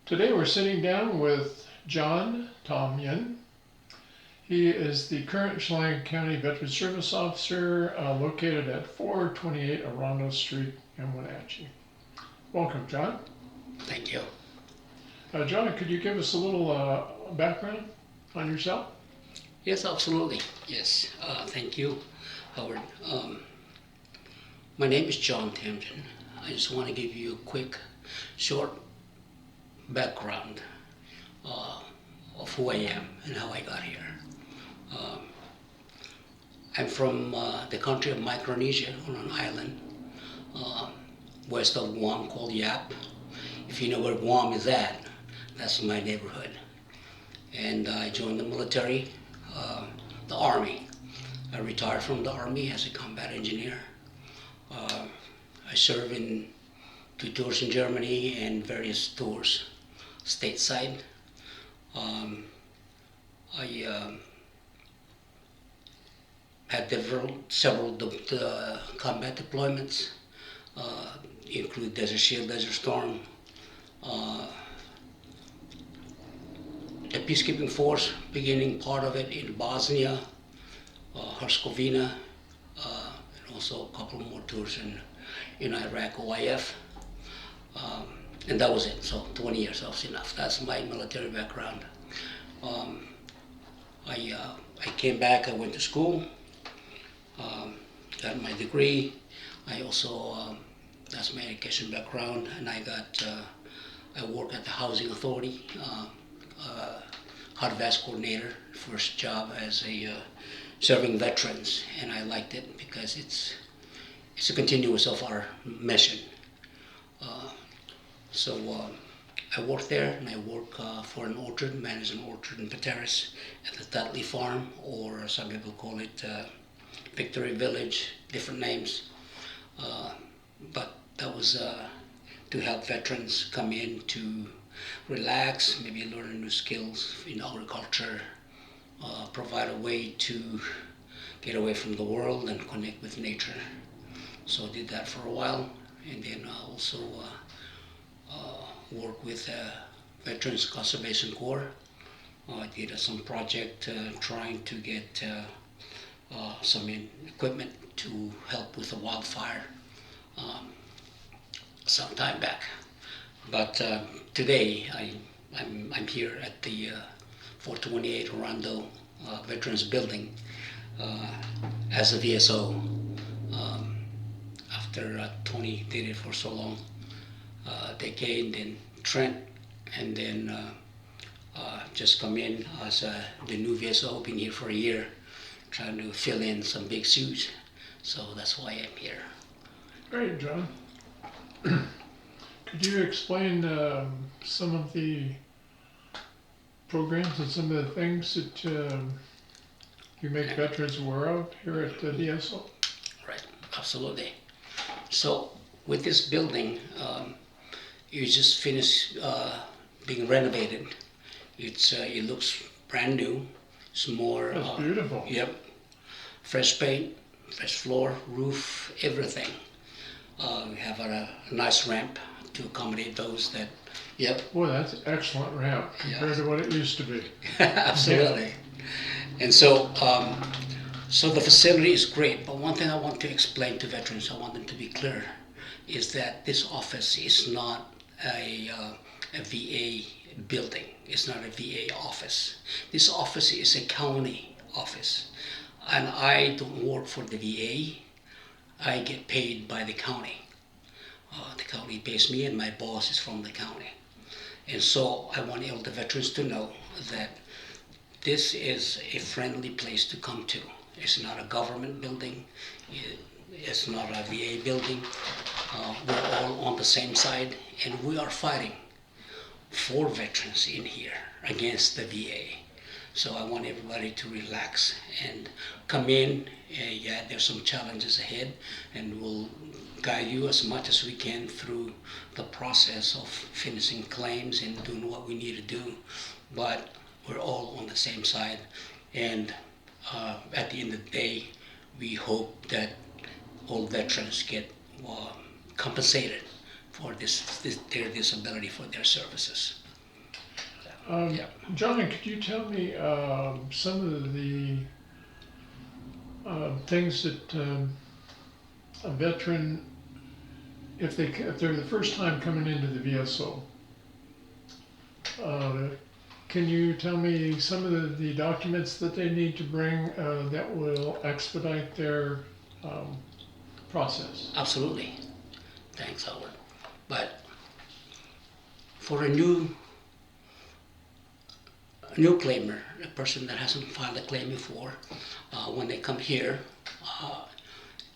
Today we're sitting down with John Tamngin. He is the current Chelan County Veteran Service Officer located at 428 Arando Street in Wenatchee. Welcome, John. Thank you. John, could you give us a little background on yourself? Yes, absolutely. Yes, thank you, Howard. My name is John Tamngin. I just want to give you a quick, short background of who I am and how I got here. I'm from the country of Micronesia, on an island west of Guam called Yap. If you know where Guam is at, that's my neighborhood. And I joined the military, the Army. I retired from the Army as a combat engineer. I served in 2 tours in Germany and various tours stateside. I had several combat deployments, include Desert Shield, Desert Storm, a peacekeeping force, beginning part of it in Bosnia, Herzegovina, and also a couple more tours in Iraq, OIF. And that was it. So 20 years, that was enough. That's my military background. I came back, I went to school, got my degree. I also, that's my education background, and I work at the Housing Authority, hot desk coordinator, first job as a serving veterans, and I liked it because it's a continuous of our mission. So I work there, and I work for an orchard, manage an orchard in Pateras at the Tatley Farm, or some people call it Victory Village, different names. But that was to help veterans come in to relax, maybe learn new skills in agriculture, provide a way to get away from the world and connect with nature. So I did that for a while, and then also work with Veterans Conservation Corps. I did some project trying to get some equipment to help with the wildfire some time back. But today I'm here at the 428 Orlando Veterans Building as a VSO. After Tony did it for so long, decade, and Trent, and then just come in as the new VSO. Been here for a year, trying to fill in some big shoes. So that's why I'm here. Great, John. Could you explain some of the programs and some of the things that you make veterans aware of here at the VSO? Right, absolutely. So with this building, you just finished being renovated. It looks brand new. It's more. That's beautiful. Yep. Fresh paint, fresh floor, roof, everything. We have a nice ramp to accommodate those that. Yep. Boy, that's an excellent ramp compared to what it used to be. Absolutely. And so, so the facility is great. But one thing I want to explain to veterans, I want them to be clear, is that this office is not a VA building. It's not a VA office. This office is a county office. And I don't work for the VA. I get paid by the county. The county pays me, and my boss is from the county. And so I want all the veterans to know that this is a friendly place to come to. It's not a government building. It's not a VA building. We're all on the same side, and we are fighting for veterans in here against the VA. So I want everybody to relax and come in. Yeah, there's some challenges ahead, and we'll guide you as much as we can through the process of finishing claims and doing what we need to do. But we're all on the same side, and at the end of the day, we hope that all veterans get compensated for their disability, for their services. Yeah. John, could you tell me some of the things that a veteran, if they're the first time coming into the VSO, can you tell me some of the documents that they need to bring that will expedite their process? Absolutely. Thanks, Howard. But for a new claimer, a person that hasn't filed a claim before, when they come here, uh,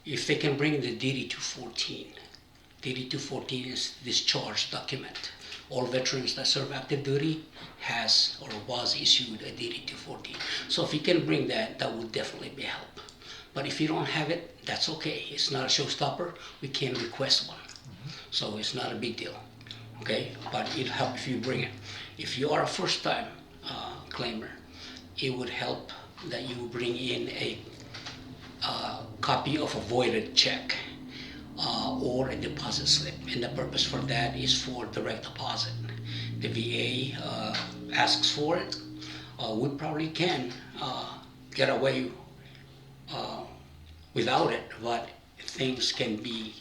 if they can bring the DD-214. DD-214 is discharge document. All veterans that serve active duty has or was issued a DD-214. So if you can bring that, that would definitely be help. But if you don't have it, that's okay. It's not a showstopper. We can request one. So it's not a big deal. Okay? But it'll help if you bring it. If you are a first time claimer, it would help that you bring in a copy of a voided check or a deposit slip. And the purpose for that is for direct deposit. The VA asks for it. We probably can get away without it, but things can be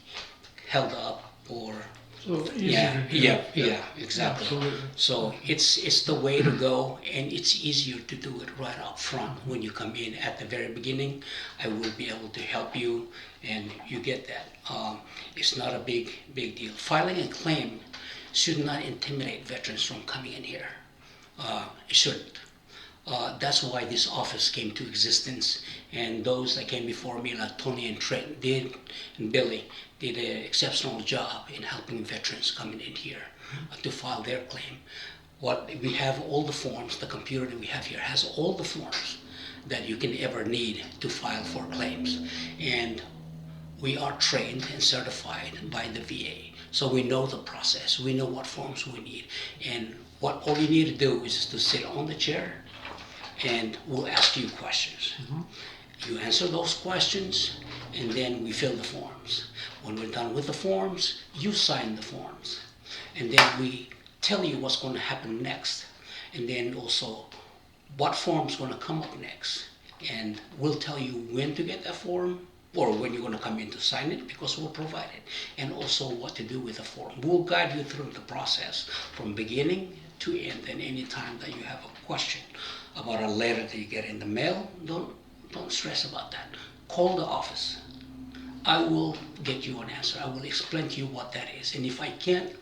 held up or So easier to do. yeah, exactly. Absolutely. So it's the way to go, and it's easier to do it right up front when you come in at the very beginning. I will be able to help you, and you get that. It's not a big deal. Filing a claim should not intimidate veterans from coming in here. It shouldn't. That's why this office came to existence, and those that came before me, like Tony and Trent and Billy, did an exceptional job in helping veterans coming in here to file their claim. What we have, all the forms, the computer that we have here has all the forms that you can ever need to file for claims, and we are trained and certified by the VA, so we know the process. We know what forms we need, and what all you need to do is to sit on the chair and we'll ask you questions. You answer those questions, and then we fill the forms. When we're done with the forms, you sign the forms, and then we tell you what's going to happen next, and then also what form's going to come up next, and we'll tell you when to get that form or when you're going to come in to sign it, because we'll provide it, and also what to do with the form. We'll guide you through the process from beginning to end, and any time that you have a question about a letter that you get in the mail, don't stress about that. Call the office. I will get you an answer. I will explain to you what that is, and if I can't,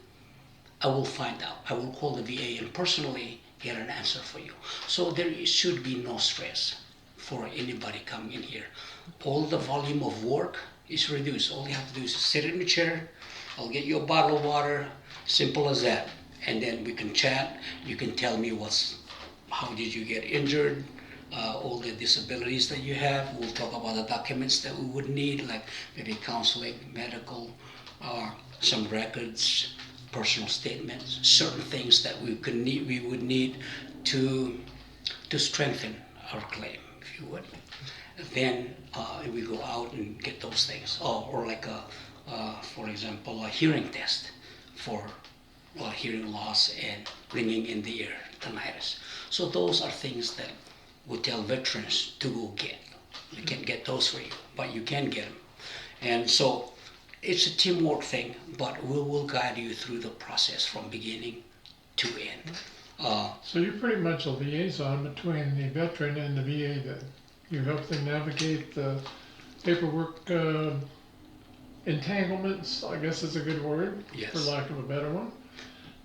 I will find out. I will call the VA and personally get an answer for you. So there should be no stress for anybody coming in here. All the volume of work is reduced. All you have to do is sit in the chair. I'll get you a bottle of water, simple as that. And then we can chat. You can tell me how did you get injured, all the disabilities that you have. We'll talk about the documents that we would need, like maybe counseling, medical, some records, personal statements, certain things that we would need to strengthen our claim, if you would. Then we go out and get those things, or like for example, a hearing test for hearing loss and ringing in the ear, tinnitus. So those are things that we tell veterans to go get. We can't get those for you, but you can get them. And so it's a teamwork thing, but we will guide you through the process from beginning to end. So you're pretty much a liaison between the veteran and the VA then. You help them navigate the paperwork entanglements, I guess is a good word, Yes. for lack of a better one.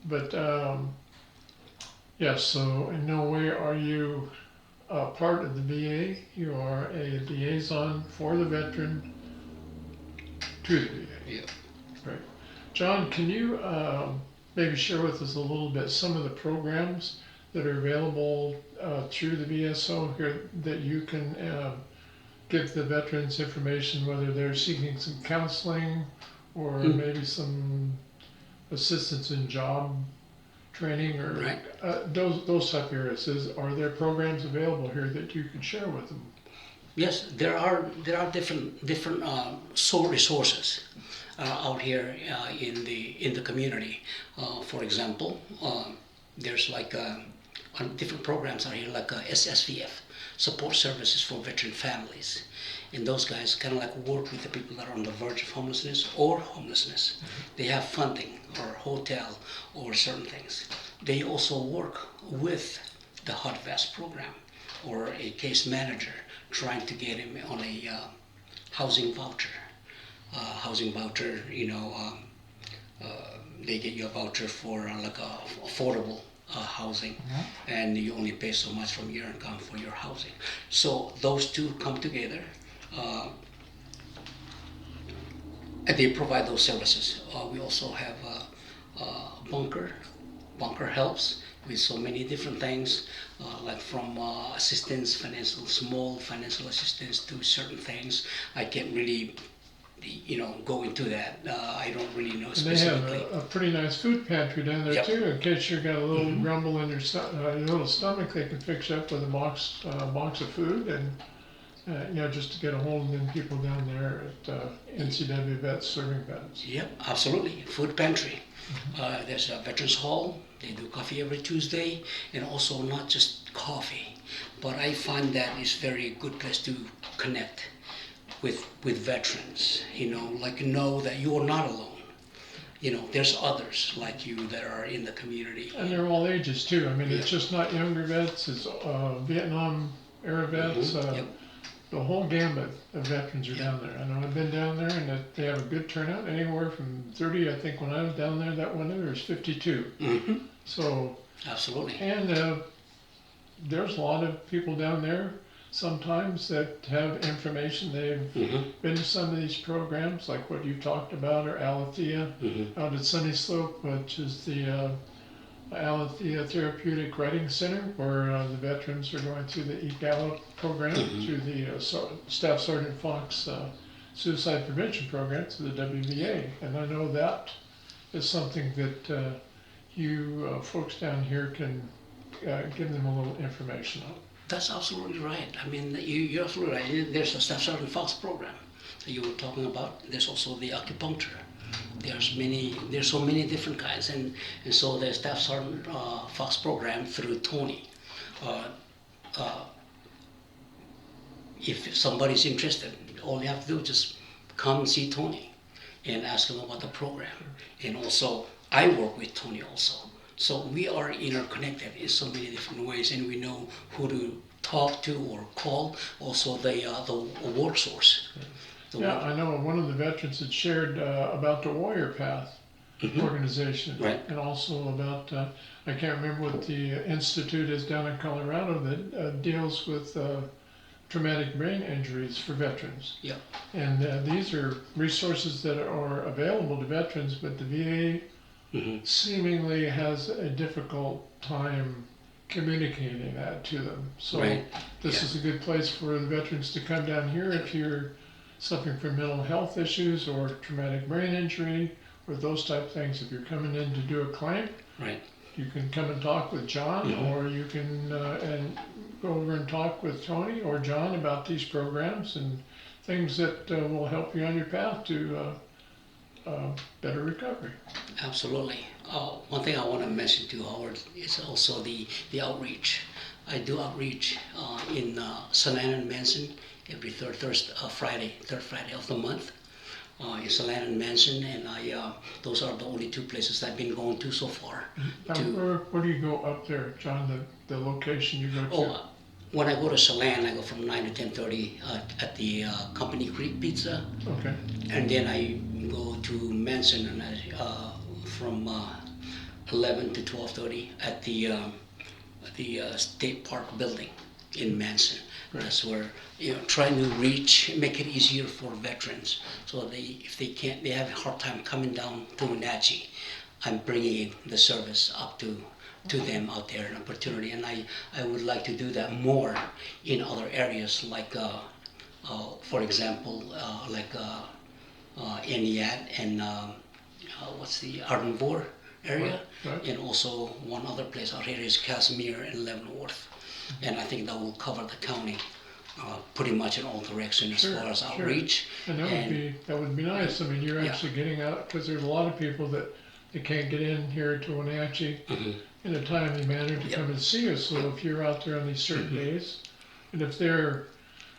But yes, so in no way are you part of the VA. You are a liaison for the veteran to the VA. Yeah. Right. John, can you maybe share with us a little bit some of the programs that are available through the VSO here that you can give the veterans information, whether they're seeking some counseling or maybe some assistance in job training or Right. Those type of areas? Are there programs available here that you can share with them? Yes, there are different resources out here in the community. For example, there's like on different programs out here, like SSVF, Support Services for Veteran Families. And those guys kind of like work with the people that are on the verge of homelessness or homelessness. They have funding or hotel or certain things. They also work with the Hot Vest program or a case manager trying to get him on a housing voucher. Housing voucher, they get you a voucher for like affordable housing, and you only pay so much from your income for your housing. So those two come together, and they provide those services. We also have bunker. Bunker helps with so many different things, like from assistance, small financial assistance to certain things. I can't really go into that. I don't really know And they have specifically. a pretty nice food pantry down there Yep. too. In case you've got a little grumble in your little stomach, they can fix you up with a box of food, and just to get a hold of them people down there at NCW Vets serving vets. Yep, absolutely. Food pantry. There's a Veterans Hall. They do coffee every Tuesday, and also not just coffee, but I find that it's very good place to connect with veterans. Know that you are not alone. There's others like you that are in the community. And they're all ages too. I mean, it's just not younger vets. It's Vietnam era vets. Yep. The whole gamut of veterans are down there. I know I've been down there, and that they have a good turnout. Anywhere from 30, I think when I was down there, that one there was 52. So Absolutely. and there's a lot of people down there sometimes that have information. They've been to some of these programs, like what you talked about, or Alethea out at Sunny Slope, which is the Alethea Therapeutic Writing Center, where the veterans are going through the EGALA program, through the Staff Sergeant Fox Suicide Prevention Program, through the WVA. And I know that is something that you folks down here can give them a little information on. That's absolutely right. I mean, you're absolutely right. There's a Staff Sergeant Fox program that you were talking about. There's also the acupuncture. There's so many different kinds, and so the Staff Sergeant Fox program through Tony. If somebody's interested, all you have to do is just come and see Tony and ask him about the program. And also, I work with Tony also. So we are interconnected in so many different ways, and we know who to talk to or call. Also, the work source. I know one of the veterans had shared about the Warrior Path organization, Right. and also about I can't remember what the institute is down in Colorado that deals with traumatic brain injuries for veterans. Yeah. And these are resources that are available to veterans, but the VA seemingly has a difficult time communicating that to them. So Right. this Yeah. is a good place for the veterans to come down here if you're suffering from mental health issues or traumatic brain injury or those type of things. If you're coming in to do a claim, Right. you can come and talk with John, or you can and go over and talk with Tony or John about these programs and things that will help you on your path to better recovery. Absolutely. One thing I want to mention too, Howard, is also the outreach. I do outreach in Chelan and Manson every third Friday of the month. In Chelan and Manson, and those are the only two places I've been going to so far. Now, where do you go up there, John? The location you go to? When I go to Chelan, I go from 9 to 10:30 at the Company Creek Pizza. Okay. And then I go to Manson and from 11 to 12:30 at the State Park building in Manson. Right. That's where trying to make it easier for veterans. So if they can't, they have a hard time coming down to Wenatchee. I'm bringing the service up to them out there, an opportunity, and I would like to do that more in other areas, like for example, Eniat and what's the Ardenvohr area, Right. and also one other place out here is Casimir and Leavenworth, and I think that will cover the county pretty much in all directions as far as outreach. And that would be nice. I mean, you're actually getting out, because there's a lot of people that they can't get in here to Wenatchee Mhm. in a timely manner to Yep. come and see us. So if you're out there on these certain days, and if they're,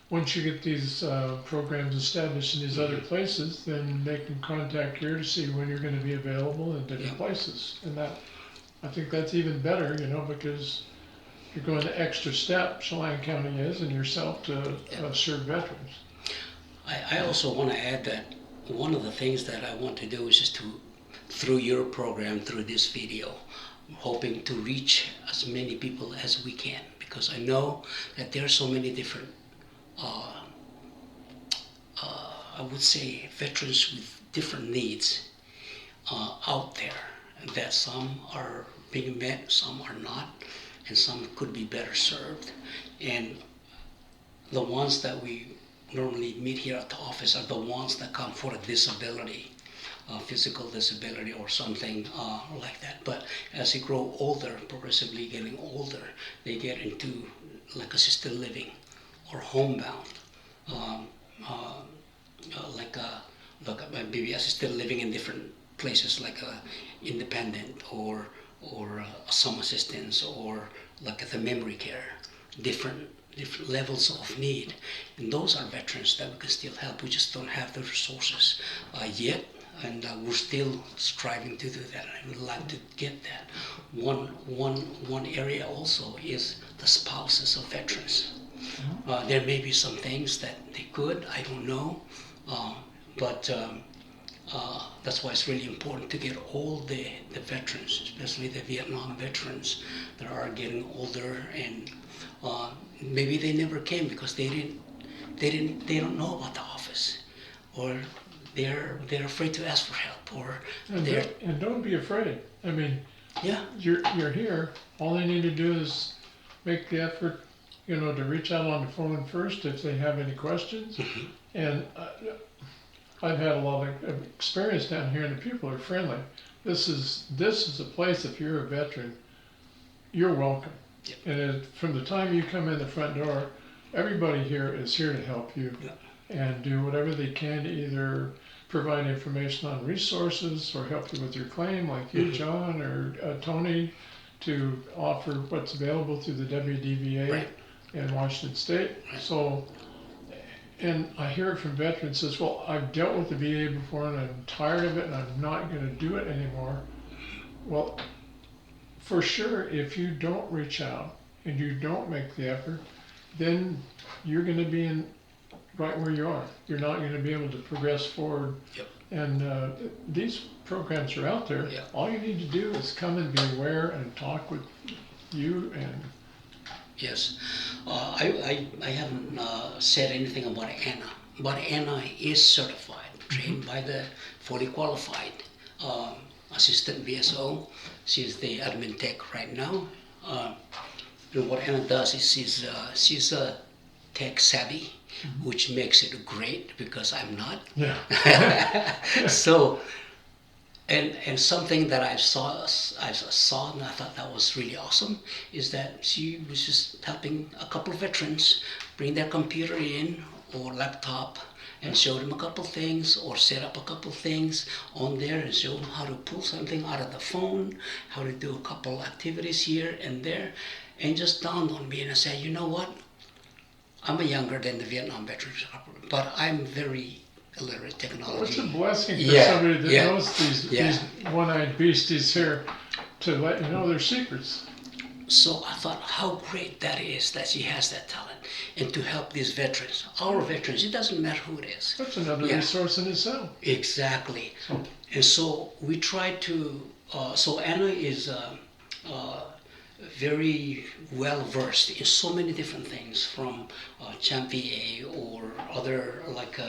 once you get these programs established in these other places, then they can contact here to see when you're going to be available in different Yep. places. And that, I think that's even better, you know, because you're going the extra step, Chelan County is, and yourself to serve veterans. I also want to add that one of the things that I want to do is just to, through your program, through this video, hoping to reach as many people as we can, because I know that there are so many different, I would say, veterans with different needs out there, and that some are being met, some are not, and some could be better served. And the ones that we normally meet here at the office are the ones that come for a disability, physical disability or something like that. But as they grow older, progressively getting older, they get into like assisted living or homebound, um, like maybe assisted living in different places, like independent or some assistance, or like the memory care, different levels of need. And those are veterans that we can still help. We just don't have the resources yet, and we're still striving to do that. I would like to get that. One area also is the spouses of veterans. There may be some things that they could, I don't know, but that's why it's really important to get all the veterans, especially the Vietnam veterans that are getting older, and maybe they never came because they don't know about the office, or they're afraid to ask for help, or And don't be afraid. I mean, yeah. you're here. All they need to do is make the effort, you know, to reach out on the phone first if they have any questions. And I've had a lot of experience down here, and the people are friendly. This is a place. If you're a veteran, you're welcome. Yep. And from the time you come in the front door, everybody here is here to help you Yep. and do whatever they can to either provide information on resources or help you with your claim, like you, John, or Tony, to offer what's available through the WDVA Right. in Washington State. Right. So, and I hear it from veterans says, well, I've dealt with the VA before and I'm tired of it and I'm not going to do it anymore. Well, for sure, if you don't reach out and you don't make the effort, then you're going to be in right where you are. You're not going to be able to progress forward. Yep. And these programs are out there. Yep. All you need to do is come and be aware and talk with you. And Yes, I haven't said anything about Anna, but Anna is certified, trained by the fully qualified assistant VSO. She's the admin tech right now. And what Anna does is she's tech savvy, which makes it great because I'm not. yeah, So, and something that I saw and I thought that was really awesome is that she was just helping a couple of veterans bring their computer in or laptop and show them a couple things, or set up a couple things on there and show them how to pull something out of the phone, how to do a couple activities here and there. And just dawned on me, and I said, you know what? I'm younger than the Vietnam veterans, but I'm very illiterate technology. it's a blessing for Yeah, somebody that yeah, knows these one-eyed beasties here to let you know their secrets. So I thought how great that is that she has that talent, and to help these veterans, our veterans, it doesn't matter who it is. That's another Yeah. resource in itself. Exactly. So, And so we try to, so Anna is very well versed in so many different things, from Champ VA or other like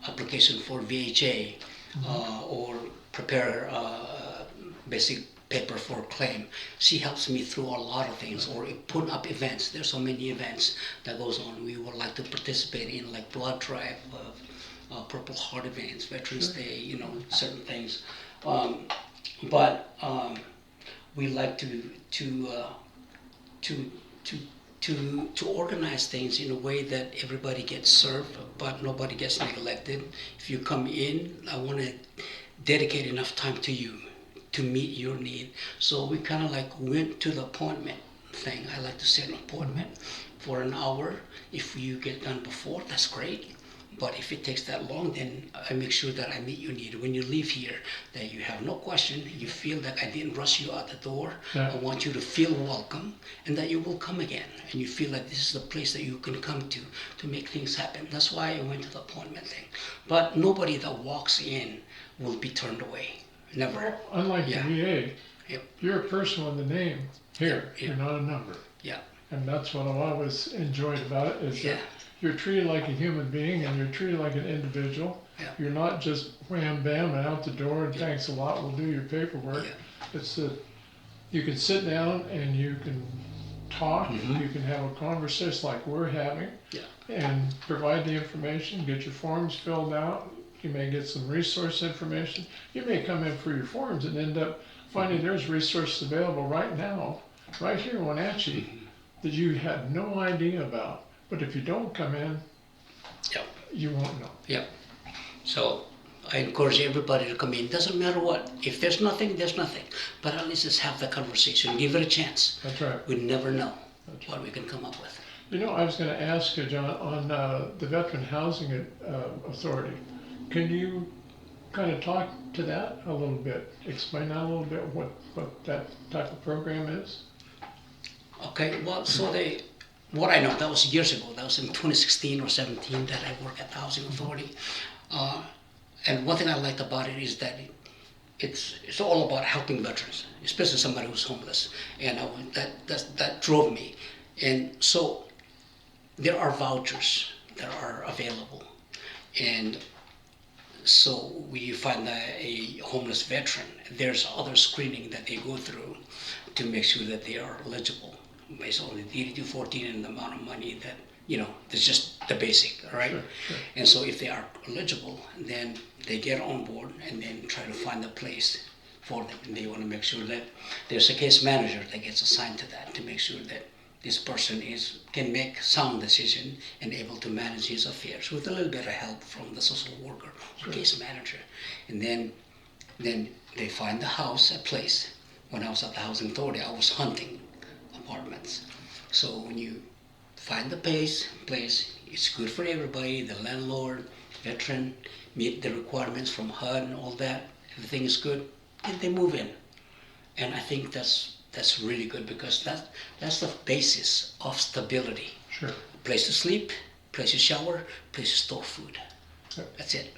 application for VHA, or prepare basic paper for claim. She helps me through a lot of things, or put up events. There's so many events that goes on. We would like to participate in, like blood drive, Purple Heart events, Veterans Day, you know, certain things. But we like to organize things in a way that everybody gets served, but nobody gets neglected. If you come in, I want to dedicate enough time to you to meet your need. So we kind of like went to the appointment thing. I like to set an appointment for an hour. If you get done before, that's great. But if it takes that long, then I make sure that I meet your need. When you leave here, that you have no question, you feel that I didn't rush you out the door. Yeah. I want you to feel welcome and that you will come again. And you feel like this is the place that you can come to make things happen. That's why I went to the appointment thing. But nobody that walks in will be turned away. Never. Unlike Yeah. the VA, Yep. you're a person with a name here. Yeah. You're not a number. Yeah. And that's what I always enjoyed about it, is Yeah. that you're treated like a human being and you're treated like an individual. Yeah. You're not just wham bam and out the door and thanks a lot, we'll do your paperwork. Yeah. It's that you can sit down and you can talk, Mhm. you can have a conversation like we're having, Yeah. and provide the information, get your forms filled out. You may get some resource information. You may come in for your forms and end up finding there's resources available right now, right here in Wenatchee, that you had no idea about. But if you don't come in, Yep. you won't know. Yep. So I encourage everybody to come in. Doesn't matter what. If there's nothing, there's nothing. But at least just have the conversation. Give it a chance. That's right. We never know That's what we can come up with. You know, I was going to ask you, John, on the Veteran Housing Authority. Can you kind of talk to that a little bit? Explain that a little bit, what that type of program is? Okay. Well, so what I know, that was years ago. That was in 2016 or 17 that I worked at the Housing Authority. And one thing I liked about it is that it's all about helping veterans, especially somebody who's homeless, and that drove me. And so there are vouchers that are available, and so when you find a homeless veteran, there's other screening that they go through to make sure that they are eligible based on the DD-214 and the amount of money that, it's just the basic, all right? Sure, sure. And so if they are eligible, then they get on board and then try to find a place for them. And they want to make sure that there's a case manager that gets assigned to that to make sure that this person can make sound decision and able to manage his affairs with a little bit of help from the social worker or Sure. case manager. And then they find the house, a place. When I was at the Housing Authority, I was hunting apartments. So when you find the place, it's good for everybody, the landlord, veteran, meet the requirements from HUD and all that, everything is good, and they move in. And I think that's really good because that's the basis of stability. Sure. Place to sleep, place to shower, place to store food. Yep. That's it.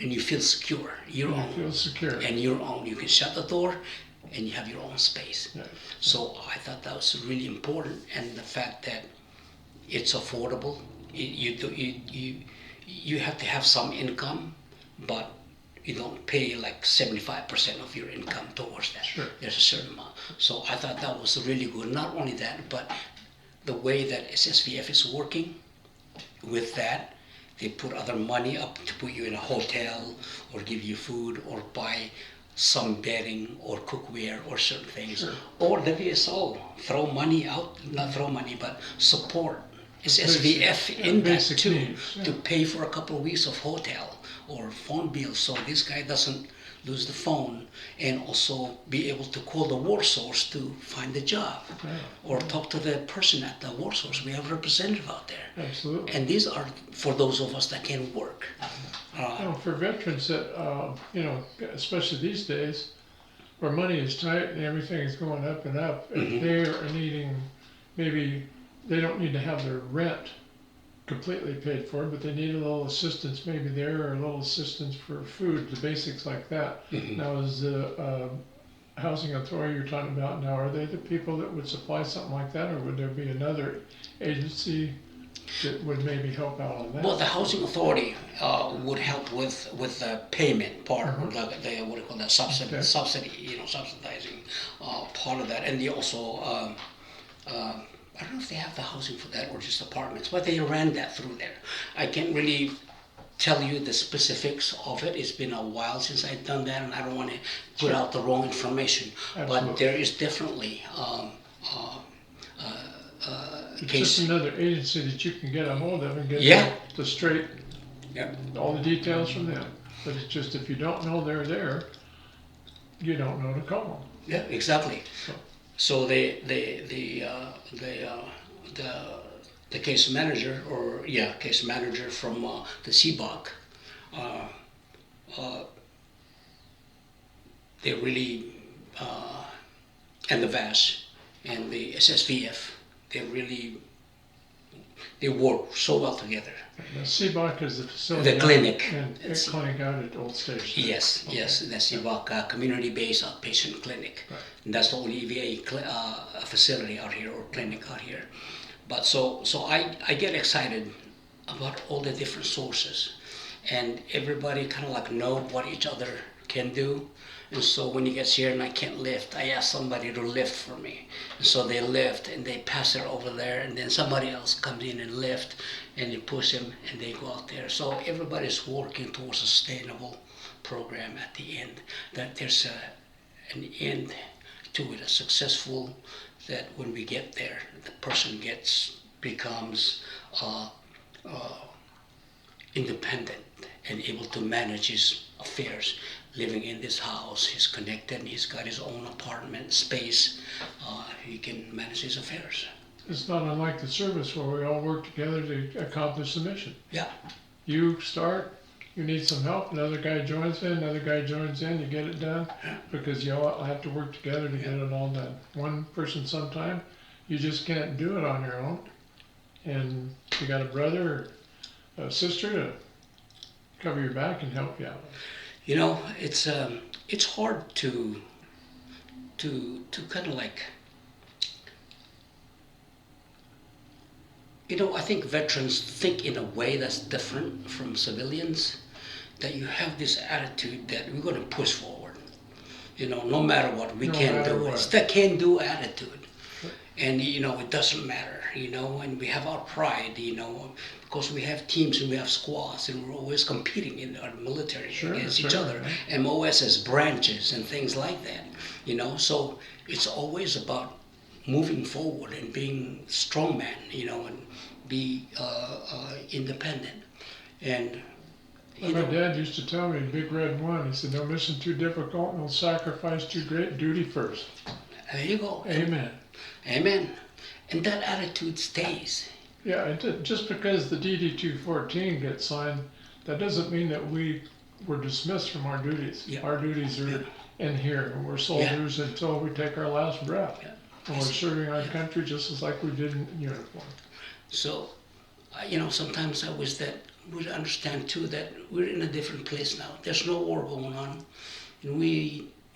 And you feel secure, your You own. feel secure. And your own. You can shut the door and you have your own space. Yeah. So I thought that was really important, and the fact that it's affordable. You have to have some income, but you don't pay like 75% of your income towards that. Sure. There's a certain amount. So I thought that was really good. Not only that, but the way that SSVF is working with that, they put other money up to put you in a hotel or give you food or buy some bedding or cookware or certain things. Sure. Or the VSO, throw money out, not throw money, but support SSVF in that Basic too, needs, yeah. to pay for a couple of weeks of hotel or phone bills so this guy doesn't lose the phone, and also be able to call the war source to find a job. Yeah. Or talk to the person at the war source. We have a representative out there. Absolutely. And these are for those of us that can work. For veterans that, especially these days, where money is tight and everything is going up and up, if they are needing, maybe they don't need to have their rent completely paid for, but they need a little assistance maybe there, or a little assistance for food, the basics like that. Now, is the housing authority you're talking about now, are they the people that would supply something like that, or would there be another agency that would maybe help out on that? Well, the housing authority would help with the payment part, or the what do you call that, Okay. subsidy, subsidizing part of that, and they also. I don't know if they have the housing for that or just apartments, but they ran that through there. I can't really tell you the specifics of it. It's been a while since I've done that, and I don't want to put out the wrong information. Absolutely. But there is definitely It's case. just another agency that you can get a hold of and get Yeah. the straight, Yeah. all the details from them. But it's just if you don't know they're there, you don't know to call them. Yeah, exactly. So, So the case manager, case manager from the CBOC, uh, uh, they really, and the VAS and the SSVF, they work so well together. the CBOC is the facility. The clinic. And clinic out at Old Station. Yes, Okay. yes, the CBOC, community-based outpatient clinic. Right. And that's the only VA facility out here or clinic out here. But so I get excited about all the different sources, and everybody kind of like know what each other can do. And so when he gets here and I can't lift, I ask somebody to lift for me. And so they lift and they pass it over there, and then somebody else comes in and lift, and they push him and they go out there. So everybody's working towards a sustainable program at the end, that there's an end to it, a successful, that when we get there, the person becomes independent and able to manage his affairs. Living in this house, he's connected, and he's got his own apartment space. He can manage his affairs. It's not unlike the service where we all work together to accomplish the mission. Yeah, You start, you need some help, another guy joins in, you get it done, because you all have to work together to get it all done. One person sometime, you just can't do it on your own. And you got a brother or a sister to cover your back and help you out. you know, it's hard to kind of like, I think veterans think in a way that's different from civilians, that you have this attitude that we're going to push forward. No matter what, we No can matter do it. what. It's the can-do attitude. And, it doesn't matter, and we have our pride, because we have teams and we have squads, and we're always competing in our military against each other. Right. MOS has branches and things like that, so it's always about moving forward and being strongman, and be independent. And My dad used to tell me, Big Red One, he said, no mission too difficult, no sacrifice too great, duty first. there you go. Amen. Amen. And that attitude stays. Yeah, just because the DD 214 gets signed, that doesn't mean that we were dismissed from our duties. Yeah. Our duties are in here, and we're soldiers until we take our last breath. Yeah. And we're serving our country just as like we did in uniform. So, sometimes I wish that we'd understand too that we're in a different place now. There's no war going on. And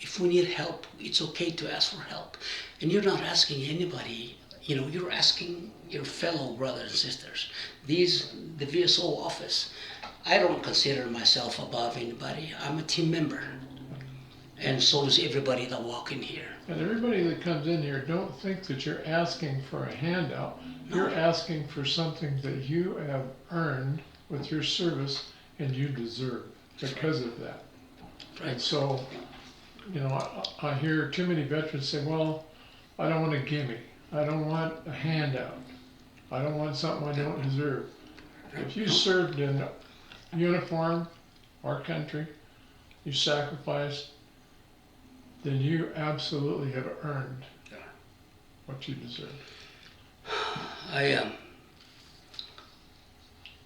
if we need help, it's okay to ask for help. And you're not asking anybody, you're asking your fellow brothers and sisters. The VSO office, I don't consider myself above anybody. I'm a team member. And so does everybody that walk in here. And everybody that comes in here, don't think that you're asking for a handout. You're asking for something that you have earned with your service and you deserve because of that. Right. And so, I hear too many veterans say, well, I don't want a gimme. I don't want a handout. I don't want something I don't deserve. If you served in uniform, our country, you sacrificed, then you absolutely have earned what you deserve. I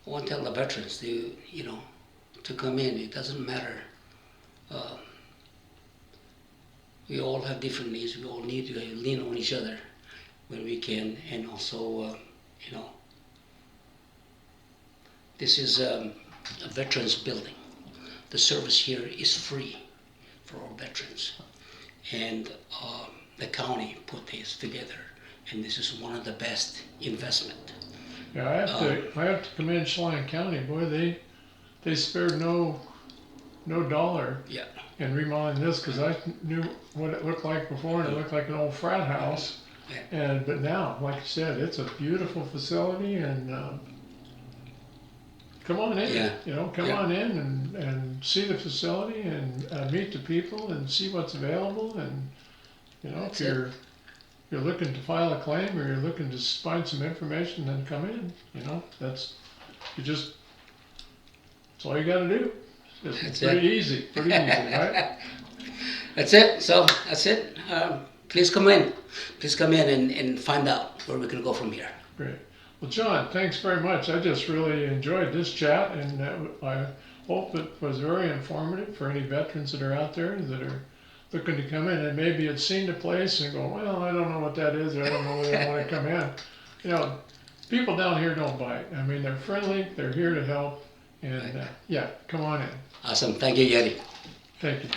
want to tell the veterans to come in. It doesn't matter. We all have different needs. We all need to lean on each other when we can, and also, this is a veterans building. The service here is free for all veterans, and the county put this together, and this is one of the best investment. Yeah, I have to commend Chelan County. Boy, they spared no dollar Yeah. in remodeling this, because I knew what it looked like before, and it looked like an old frat house. Yeah. But now, like you said, it's a beautiful facility, and come on in. Yeah. Come on in and see the facility and meet the people and see what's available. And if you're looking to file a claim or you're looking to find some information, then come in. That's all you got to do. It's That's pretty easy, right? That's it. So that's it. Please come in. Please come in and find out where we can go from here. Great. Well, John, thanks very much. I just really enjoyed this chat, and I hope it was very informative for any veterans that are out there that are looking to come in, and maybe had seen the place and go, well, I don't know what that is, or I don't know whether I want to come in. You know, people down here don't bite. I mean, they're friendly, they're here to help, and yeah, come on in. Awesome. Thank you, Yeti. Thank you.